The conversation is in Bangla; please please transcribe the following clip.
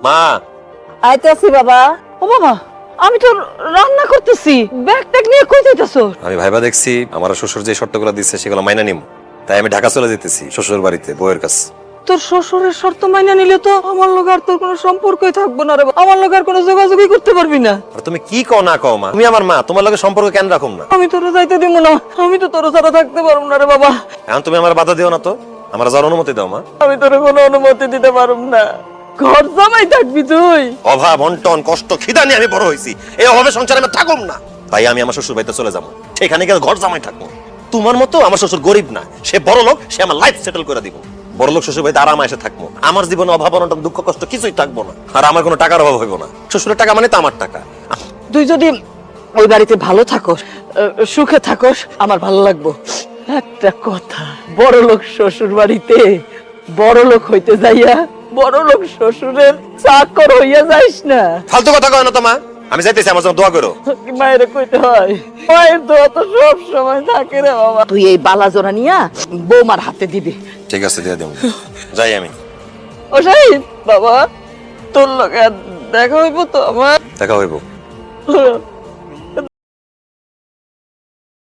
মা আইতাছি বাবা। ও বাবা, আমি তো রান্না করতেছি, ব্যাগ ট্যাগ নিয়ে কই যাইতাছো? আমি ভাইবা দেখছি আমার শ্বশুর যে শর্তগুলো দিচ্ছে সেগুলো মাইনা নিম, তাই আমি ঢাকা চলে যেতেছি শ্বশুর বাড়িতে বউয়ের কাছে। তোর শ্বশুরের শর্ত মাইনা নিলে তো আমার লগে আর তোর কোনো সম্পর্কই থাকবো না রে বাবা। আমার লগে আর কোনো যোগাযোগই করতে পারবি না। আর তুমি কি কও না কও মা, তুমি আমার মা, তোমার লগে সম্পর্ক কেন রাখুম না? আমি তোর যাইতে দিব না, আমি তো তোর ছাড়া থাকতে পারবো না রে বাবা। এখন তুমি আমার বাধা দিও না তো, আমার যাওয়ার অনুমতি দাও মা। আমি তোর কোনো অনুমতি দিতে পারব না। ঘর জামাই থাকবি তুই? অভাব অন্টন কষ্ট খিদা নিয়ে আমি বড় হয়েছি, এই অভাবে সংসারে আমি থাকুম না। তাই আমি আমার শ্বশুর বাড়িতে চলে যাবো, সেখানে গিয়ে ঘর জামাই থাকবো। তোমার মতো আমার শ্বশুর গরিব না, সে বড় লোক, সে আমার লাইফ সেটেল করে দিব। বড় লোক শ্বশুর বাড়িতে আরামে এসে থাকবো, আমার জীবনে অভাব অনটন দুঃখ কষ্ট কিছুই থাকবো না। আর আমার কোনো টাকার অভাব হইব না, শ্বশুরের টাকা মানে তো আমার টাকা। তুই যদি ওই বাড়িতে ভালো থাকোস, সুখে থাকোস, আমার ভালো লাগবো। একটা কথা, বড় লোক শ্বশুর বাড়িতে বড় লোক হইতে যাইয়া বড় লোক শ্বশুরের চাকর হইয়া যাইস না। ফালতু কথা কয় না তো মা, আমি যাইতেছি, আমার জন্য দোয়া করো। মায়ের কইতে হয়, মায়ের দোয়া তো সব সময় থাকে রে বাবা। তুই এই বালা জোড়া নিয়া বৌমার হাতে দিবি। ঠিক আছে, দিয়ে দেব, যাই আমি। ও শাহিদ বাবা, তোর লগে আর দেখা হইব তো আমার? দেখা হইব।